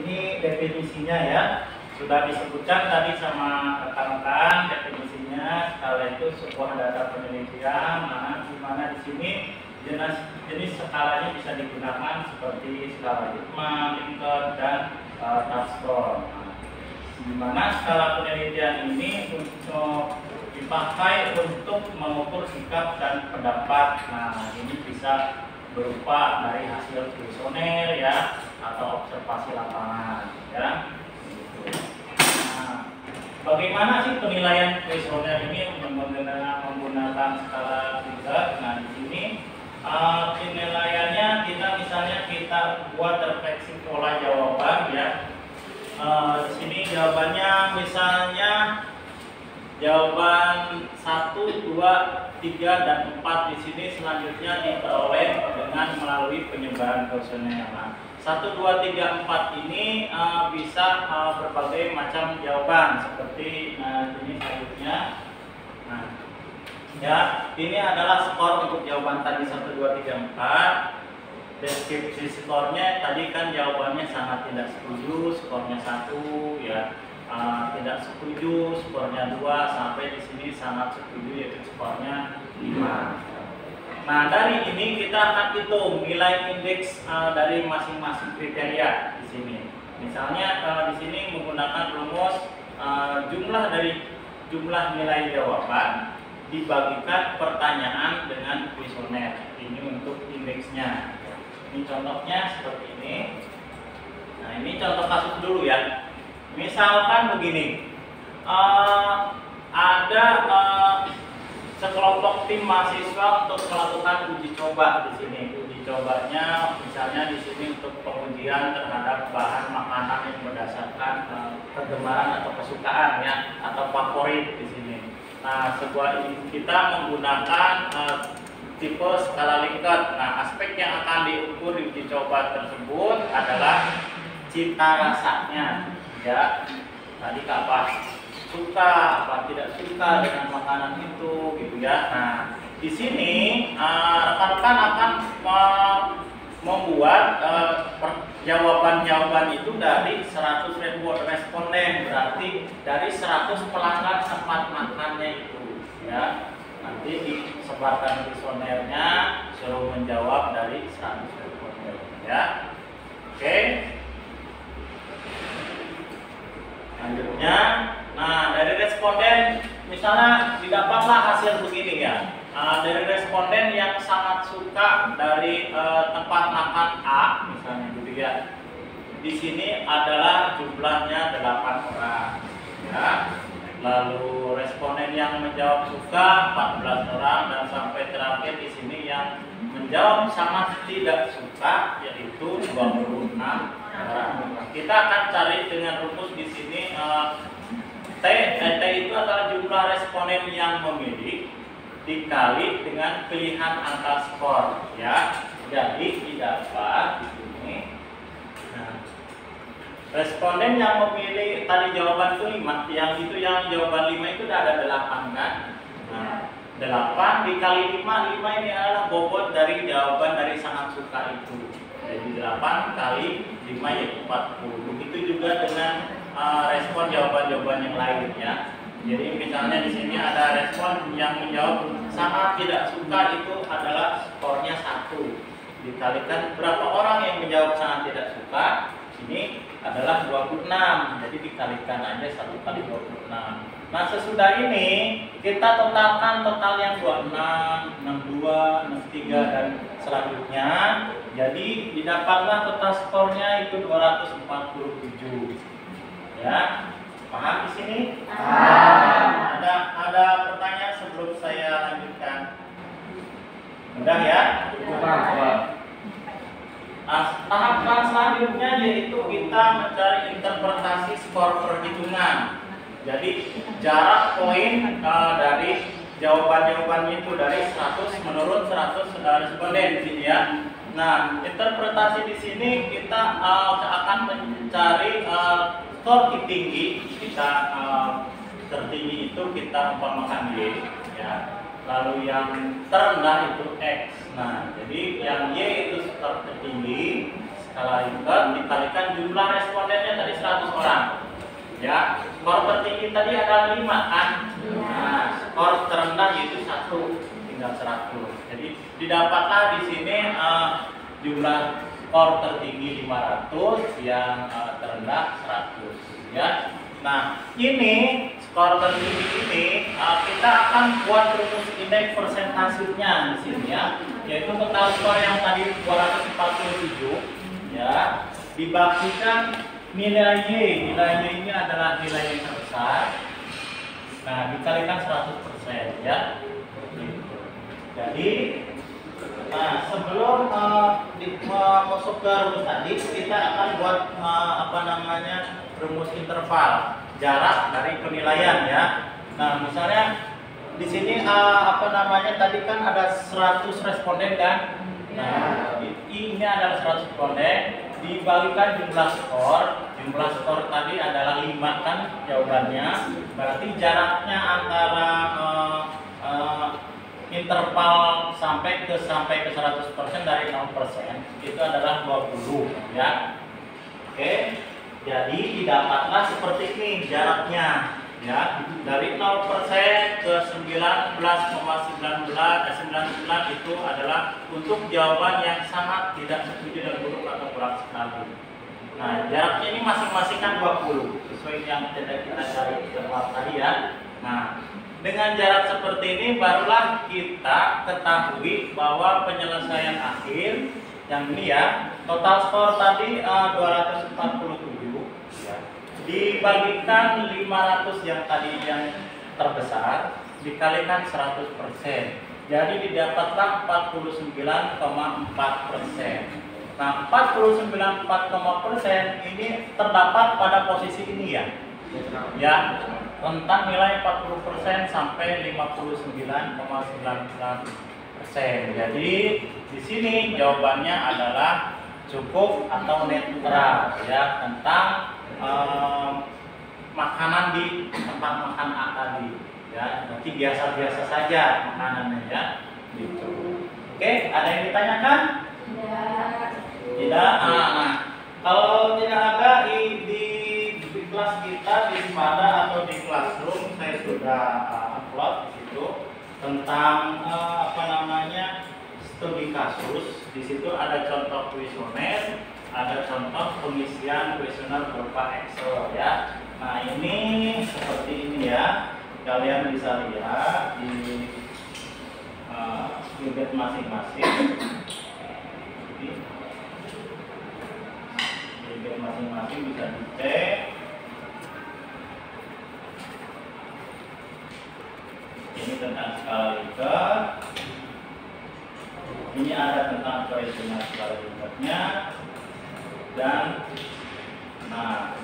ini definisinya ya. Sudah disebutkan tadi sama rekan-rekan definisinya. Skala itu sebuah data penelitian, di mana di sini jenis skalanya bisa digunakan seperti skala Lippmann, Likert, dan Touchstone. Di mana skala penelitian ini untuk dipakai untuk mengukur sikap dan pendapat. Nah, ini bisa berupa dari hasil kuesioner ya, atau observasi lapangan ya. Nah, bagaimana sih penilaian kuesioner ini menggunakan skala Likert? Nah, di sini penilaiannya kita buat refleksi pola jawaban ya. Di sini jawabannya misalnya jawaban 1, 2, 3, dan 4 di sini selanjutnya diperoleh dengan melalui penyebaran kuesioner. Nah, 1, 2, 3, 4 ini bisa berbagai macam jawaban seperti ini selanjutnya. Nah, ya, ini adalah skor untuk jawaban tadi 1, 2, 3, 4. Deskripsi skornya tadi kan jawabannya sangat tidak setuju, skornya 1 ya. Tidak setuju, skornya 2, sampai di sini sangat setuju, yaitu skornya 5. Nah, dari ini kita akan hitung nilai indeks dari masing-masing kriteria di sini. Misalnya di sini menggunakan rumus jumlah nilai jawaban dibagikan pertanyaan dengan kuesioner. Ini untuk indeksnya. Ini contohnya seperti ini. Nah, ini contoh kasus dulu ya. Misalkan begini, ada sekelompok tim mahasiswa untuk melakukan uji coba di sini. Uji cobanya misalnya di sini untuk pengujian terhadap bahan makanan yang berdasarkan kegemaran atau kesukaan ya, atau favorit di sini. Nah, kita menggunakan tipe skala Likert. Nah, aspek yang akan diukur di uji coba tersebut adalah cita rasanya. Ya, tadi apa suka, apa tidak suka dengan makanan itu, gitu ya. Nah, di sini rekan-rekan akan membuat jawaban-jawaban itu dari 100 responden, berarti dari 100 pelanggan tempat makannya itu, ya. Nanti disebarkan kuesionernya, suruh menjawab dari 100 responden, ya. Oke. Selanjutnya, nah dari responden misalnya didapatlah hasil begini ya. Dari responden yang sangat suka dari tempat makan A, misalnya gitu ya. Di sini adalah jumlahnya 8 orang. Ya. Lalu responden yang menjawab suka 14 orang, dan sampai terakhir di sini yang menjawab sangat tidak suka yaitu 26 orang. Kita akan cari dengan rumus di sini T itu adalah jumlah responden yang memilih dikali dengan pilihan angka skor ya. Jadi didapat di sini. Nah, responden yang memilih tadi jawaban itu 5, yang jawaban 5 itu ada 8 kan. Nah, 8 dikali 5 ini adalah bobot dari jawaban dari sangat suka itu. Jadi 8 kali 5 yaitu 40. Begitu juga dengan respon jawaban-jawaban yang lainnya. Jadi misalnya di sini ada respon yang menjawab sangat tidak suka, itu adalah skornya 1. Dikalikan berapa orang yang menjawab sangat tidak suka, ini adalah 26. Jadi dikalikan aja 1 kali 26. Nah, sesudah ini kita totalkan total yang 26, 62, 63 dan selanjutnya. Jadi didapatlah total skornya itu 247. Ya. Paham di sini? Paham. Ada pertanyaan sebelum saya lanjutkan? Mudah ya? Paham. Nah, tahapan selanjutnya yaitu kita mencari interpretasi skor perhitungan. Jadi jarak poin dari jawaban-jawabannya itu dari 100 menurut 100 responden di sini ya. Nah, interpretasi di sini kita akan mencari skor tertinggi. Tertinggi itu kita umpamakan Y ya. Lalu yang terendah itu X. Nah, jadi yang Y itu skor tertinggi, skala Likert dikalikan jumlah responden orang. Ya, skor tertinggi tadi ada 5 kan? Nah, skor terendah yaitu 1, tinggal 100. Jadi didapatlah di sini jumlah skor tertinggi 500, yang terendah 100 ya. Nah, ini skor tertinggi ini kita akan buat rumus indeks persentasenya di sini ya, yaitu total skor yang tadi 247 ya dibagikan nilai Y. Nilai Y ini adalah nilai yang terbesar. Nah, dikalikan 100% ya. Gitu. Jadi, nah sebelum masuk ke rumus tadi, kita akan buat rumus interval jarak dari penilaian ya. Nah, misalnya di sini tadi kan ada 100 responden kan? Nah, ini adalah 100 responden dibagikan jumlah skor tadi adalah 5 kan jawabannya, berarti jaraknya antara interval sampai ke 100% dari 0% itu adalah 20 ya. Oke, jadi didapatlah seperti ini jaraknya ya, dari 0% ke 99 itu adalah untuk jawaban yang sangat tidak setuju dan buruk atau kurang sekali. Nah, jaraknya ini masing-masing kan 20 sesuai yang kita cari tadi ya. Nah, dengan jarak seperti ini barulah kita ketahui bahwa penyelesaian akhir yang ini ya, total skor tadi 247 ya, dibagikan 500 yang tadi yang terbesar dikalikan 100%. Jadi didapatlah 49,4%. Nah, 49,4% ini terdapat pada posisi ini ya. Ya, rentang nilai 40% sampai 59,99%. Jadi di sini jawabannya adalah cukup atau netral ya, tentang makanan di tempat makan A tadi ya. Nanti biasa-biasa saja makanannya ya. Gitu. Oke, ada yang ditanyakan? Tidak. Nah, kalau tidak ada di kelas kita di Pada atau di Classroom, saya sudah upload di situ tentang studi kasus. Di situ ada contoh kuesioner, ada contoh pengisian kuesioner berupa Excel ya. Nah, ini seperti ini ya. Kalian bisa lihat di unit masing-masing. Masing-masing bisa dicek. Ini tentang skala Likert. Ini ada tentang kuesioner skala Likertnya. Dan nah,